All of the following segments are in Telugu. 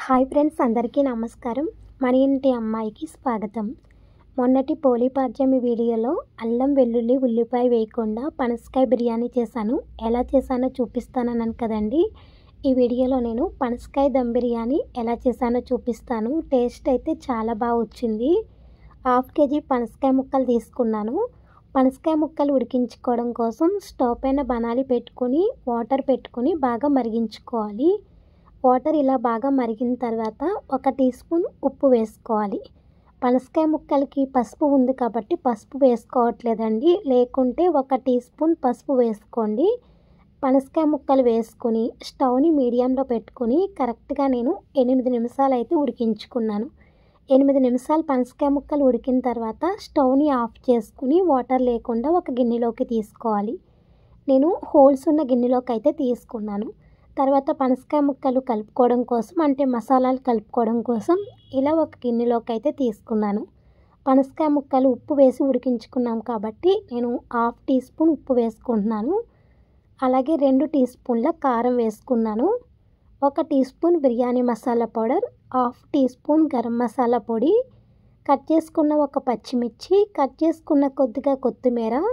హాయ్ ఫ్రెండ్స్, అందరికీ నమస్కారం. మన ఇంటి అమ్మాయికి స్వాగతం. మొన్నటి పోలీపాడ్యమి వీడియోలో అల్లం వెల్లుల్లి ఉల్లిపాయ వేయకుండా పనసకాయ బిర్యానీ చేశాను. ఎలా చేశానో చూపిస్తానన్నాను కదండి. ఈ వీడియోలో నేను పనసకాయ దమ్ బిర్యానీ ఎలా చేశానో చూపిస్తాను. టేస్ట్ అయితే చాలా బాగా వచ్చింది. 1/2 kg పనసకాయ ముక్కలు తీసుకున్నాను. పనసకాయ ముక్కలు ఉడికించుకోవడం కోసం స్టవ్ పైన బనాలి పెట్టుకొని వాటర్ పెట్టుకొని బాగా మరిగించుకోవాలి. వాటర్ ఇలా బాగా మరిగిన తర్వాత 1 టీ స్పూన్ ఉప్పు వేసుకోవాలి. పనసకాయ ముక్కలకి పసుపు ఉంది కాబట్టి పసుపు వేసుకోవట్లేదండి, లేకుంటే 1 టీ స్పూన్ పసుపు వేసుకోండి. పనసకాయ ముక్కలు వేసుకొని స్టవ్ని మీడియంలో పెట్టుకొని కరెక్ట్గా నేను 8 నిమిషాలు అయితే ఉడికించుకున్నాను. 8 నిమిషాలు పనసకాయ ముక్కలు ఉడికిన తర్వాత స్టవ్ని ఆఫ్ చేసుకుని వాటర్ లేకుండా ఒక గిన్నెలోకి తీసుకోవాలి. నేను హోల్స్ ఉన్న గిన్నెలోకి అయితే తీసుకున్నాను. తర్వాత పనసకాయ ముక్కలు కలుపుకోవడం కోసం, అంటే మసాలాలు కలుపుకోవడం కోసం ఇలా ఒక గిన్నెలోకి అయితే తీసుకున్నాను. పనసకాయ ముక్కలు ఉప్పు వేసి ఉడికించుకున్నాం కాబట్టి నేను 1/2 టీ స్పూన్ ఉప్పు వేసుకుంటున్నాను. అలాగే 2 టీ స్పూన్ల కారం వేసుకున్నాను. 1 teaspoon biryani masala powder, 1/2 teaspoon garam masala పొడి, కట్ చేసుకున్న 1 పచ్చిమిర్చి, కట్ చేసుకున్న కొద్దిగా కొత్తిమీర,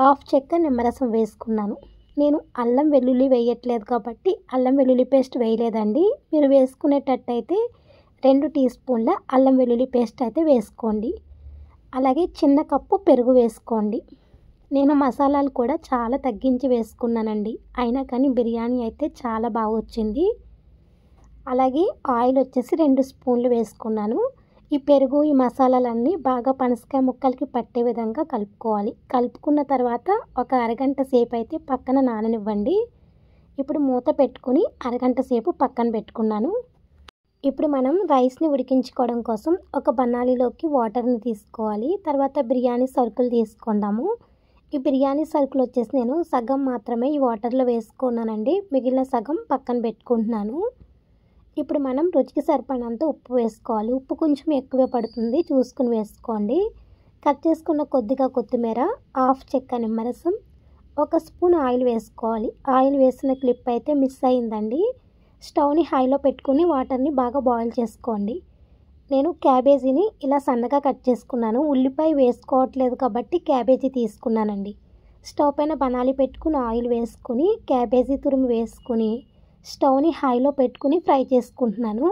1/2 చెక్క నిమ్మరసం వేసుకున్నాను. నేను అల్లం వెల్లుల్లి వేయట్లేదు కాబట్టి అల్లం వెల్లుల్లి పేస్ట్ వేయలేదండి. మీరు వేసుకునేటట్టయితే 2 టీ స్పూన్ల అల్లం వెల్లుల్లి పేస్ట్ అయితే వేసుకోండి. అలాగే చిన్న కప్పు పెరుగు వేసుకోండి. నేను మసాలాలు కూడా చాలా తగ్గించి వేసుకున్నానండి, అయినా కానీ బిర్యానీ అయితే చాలా బాగా వచ్చింది. అలాగే ఆయిల్ వచ్చేసి 2 స్పూన్లు వేసుకున్నాను. ఈ పెరుగు, ఈ మసాలాలన్నీ బాగా పనసకాయ ముక్కలకి పట్టే విధంగా కలుపుకోవాలి. కలుపుకున్న తర్వాత ఒక అరగంట సేపు అయితే పక్కన నాననివ్వండి. ఇప్పుడు మూత పెట్టుకుని అరగంట సేపు పక్కన పెట్టుకున్నాను. ఇప్పుడు మనం రైస్ని ఉడికించుకోవడం కోసం ఒక బనాలీలోకి వాటర్ని తీసుకోవాలి. తర్వాత బిర్యానీ సరుకులు తీసుకుందాము. ఈ బిర్యానీ సరుకులు వచ్చేసి నేను సగం మాత్రమే ఈ వాటర్లో వేసుకున్నానండి, మిగిలిన సగం పక్కన పెట్టుకుంటున్నాను. ఇప్పుడు మనం రుచికి సరిపడినంత ఉప్పు వేసుకోవాలి. ఉప్పు కొంచెం ఎక్కువే పడుతుంది, చూసుకుని వేసుకోండి. కట్ చేసుకున్న కొద్దిగా కొత్తిమీర, 1/2 చెక్క నిమ్మరసం, 1 స్పూన్ ఆయిల్ వేసుకోవాలి. ఆయిల్ వేసిన క్లిప్ అయితే మిస్ అయిందండి. స్టవ్ని హైలో పెట్టుకుని వాటర్ని బాగా బాయిల్ చేసుకోండి. నేను క్యాబేజీని ఇలా సన్నగా కట్ చేసుకున్నాను. ఉల్లిపాయ వేసుకోవట్లేదు కాబట్టి క్యాబేజీ తీసుకున్నానండి. స్టవ్ పైన బనాలి పెట్టుకుని ఆయిల్ వేసుకుని క్యాబేజీ తురుము వేసుకుని స్టవ్ని హైలో పెట్టుకుని ఫ్రై చేసుకుంటున్నాను.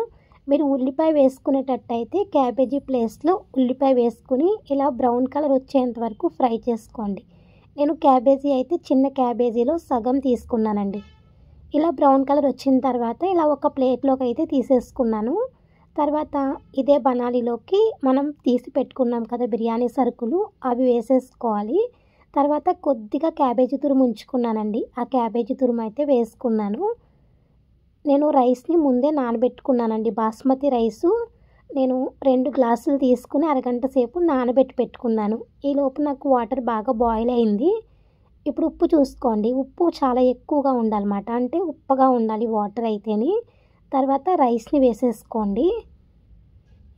మీరు ఉల్లిపాయ వేసుకునేటట్టయితే క్యాబేజీ ప్లేస్లో ఉల్లిపాయ వేసుకుని ఇలా బ్రౌన్ కలర్ వచ్చేంత వరకు ఫ్రై చేసుకోండి. నేను క్యాబేజీ అయితే చిన్న క్యాబేజీలో సగం తీసుకున్నానండి. ఇలా బ్రౌన్ కలర్ వచ్చిన తర్వాత ఇలా ఒక ప్లేట్లోకి అయితే తీసేసుకున్నాను. తర్వాత ఇదే బనాలీలోకి మనం తీసి పెట్టుకున్నాం కదా బిర్యానీ సరుకులు, అవి వేసేసుకోవాలి. తర్వాత కొద్దిగా క్యాబేజీ తురుము ఉంచుకున్నానండి, ఆ క్యాబేజీ తురుము అయితే వేసుకున్నాను. నేను రైస్ని ముందే నానబెట్టుకున్నానండి. బాస్మతి రైసు నేను 2 గ్లాసులు తీసుకుని అరగంట సేపు నానబెట్టి పెట్టుకున్నాను. ఈలోపు నాకు వాటర్ బాగా బాయిల్ అయింది. ఇప్పుడు ఉప్పు చూసుకోండి. ఉప్పు చాలా ఎక్కువగా ఉండాలన్నమాట, అంటే ఉప్పగా ఉండాలి వాటర్ అయితేని. తర్వాత రైస్ని వేసేసుకోండి.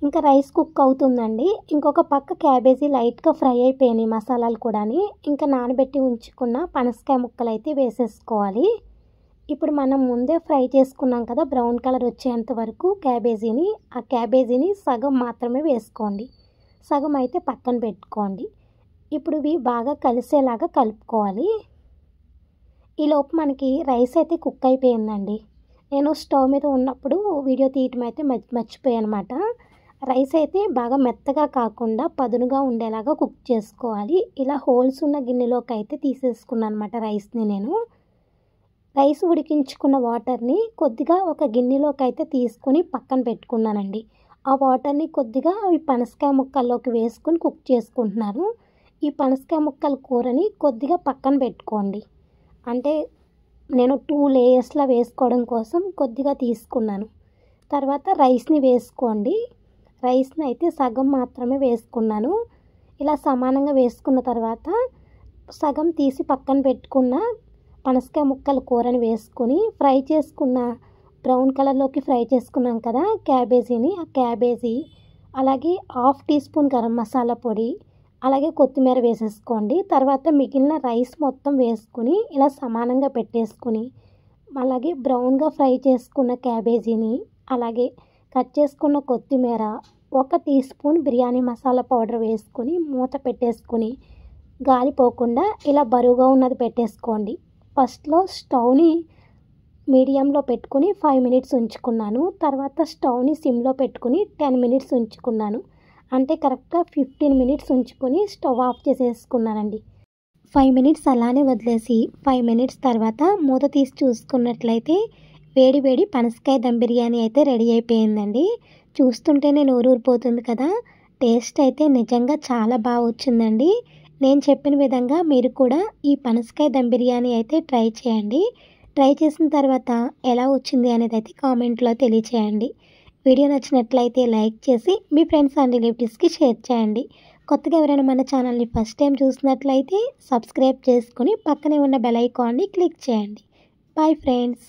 ఇంకా రైస్ కుక్ అవుతుందండి. ఇంకొక పక్క క్యాబేజీ లైట్గా ఫ్రై అయిపోయినాయి మసాలాలు కూడా. ఇంకా నానబెట్టి ఉంచుకున్న పనసకాయ ముక్కలు అయితే వేసేసుకోవాలి. ఇప్పుడు మనం ముందే ఫ్రై చేసుకున్నాం కదా బ్రౌన్ కలర్ వచ్చేంత వరకు క్యాబేజీని, ఆ క్యాబేజీని సగం మాత్రమే వేసుకోండి, సగం అయితే పక్కన పెట్టుకోండి. ఇప్పుడు ఇవి బాగా కలిసేలాగా కలుపుకోవాలి. ఈలోపు మనకి రైస్ అయితే కుక్ అయిపోయిందండి. నేను స్టవ్ మీద ఉన్నప్పుడు వీడియో తీయటం అయితే మర్చిపోయాను అనమాట. రైస్ అయితే బాగా మెత్తగా కాకుండా పదునుగా ఉండేలాగా కుక్ చేసుకోవాలి. ఇలా హోల్స్ ఉన్న గిన్నెలోకి అయితే తీసేసుకున్నాను అనమాట రైస్ని. నేను రైస్ ఉడికించుకున్న వాటర్ని కొద్దిగా ఒక గిన్నెలోకి అయితే తీసుకుని పక్కన పెట్టుకున్నానండి. ఆ వాటర్ని కొద్దిగా ఈ పనసకాయ ముక్కల్లోకి వేసుకుని కుక్ చేసుకుంటున్నాను. ఈ పనసకాయ ముక్కల కూరని కొద్దిగా పక్కన పెట్టుకోండి, అంటే నేను 2 లేయర్స్లా వేసుకోవడం కోసం కొద్దిగా తీసుకున్నాను. తర్వాత రైస్ని వేసుకోండి. రైస్ని అయితే సగం మాత్రమే వేసుకున్నాను. ఇలా సమానంగా వేసుకున్న తర్వాత సగం తీసి పక్కన పెట్టుకున్న పనసకాయ ముక్కల కూరని వేసుకొని ఫ్రై చేసుకున్న బ్రౌన్ కలర్లోకి ఫ్రై చేసుకున్నాం కదా క్యాబేజీని, ఆ క్యాబేజీ అలాగే 1/2 టీ స్పూన్ గరం మసాలా పొడి, అలాగే కొత్తిమీర వేసేసుకోండి. తర్వాత మిగిలిన రైస్ మొత్తం వేసుకుని ఇలా సమానంగా పెట్టేసుకుని అలాగే బ్రౌన్గా ఫ్రై చేసుకున్న క్యాబేజీని అలాగే కట్ చేసుకున్న కొత్తిమీర, 1 teaspoon biryani masala powder వేసుకొని మూత పెట్టేసుకొని గాలి పోకుండా ఇలా బరువుగా ఉన్నది పెట్టేసుకోండి. ఫస్ట్లో స్టవ్ని మీడియంలో పెట్టుకుని 5 మినిట్స్ ఉంచుకున్నాను. తర్వాత స్టవ్ని సిమ్లో పెట్టుకుని 10 మినిట్స్ ఉంచుకున్నాను. అంటే కరెక్ట్గా 15 మినిట్స్ ఉంచుకొని స్టవ్ ఆఫ్ చేసేసుకున్నానండి. 5 మినిట్స్ అలానే వదిలేసి 5 మినిట్స్ తర్వాత మూత తీసి చూసుకున్నట్లయితే వేడి వేడి పనసకాయ దమ్ బిర్యానీ అయితే రెడీ అయిపోయిందండి. చూస్తుంటేనే నోరూరిపోతుంది కదా. టేస్ట్ అయితే నిజంగా చాలా బాగా వచ్చిందండి. నేను చెప్పిన విధంగా మీరు కూడా ఈ పనసకాయ దమ్ బిర్యానీ అయితే ట్రై చేయండి. ట్రై చేసిన తర్వాత ఎలా వచ్చింది అనేది అయితే కామెంట్లో తెలియచేయండి. వీడియో నచ్చినట్లయితే లైక్ చేసి మీ ఫ్రెండ్స్ అండ్ రిలేటివ్స్కి షేర్ చేయండి. కొత్తగా ఎవరైనా మన ఛానల్ని ఫస్ట్ టైం చూసినట్లయితే సబ్స్క్రైబ్ చేసుకుని పక్కనే ఉన్న బెల్ ఐకాన్ని క్లిక్ చేయండి. Bye friends.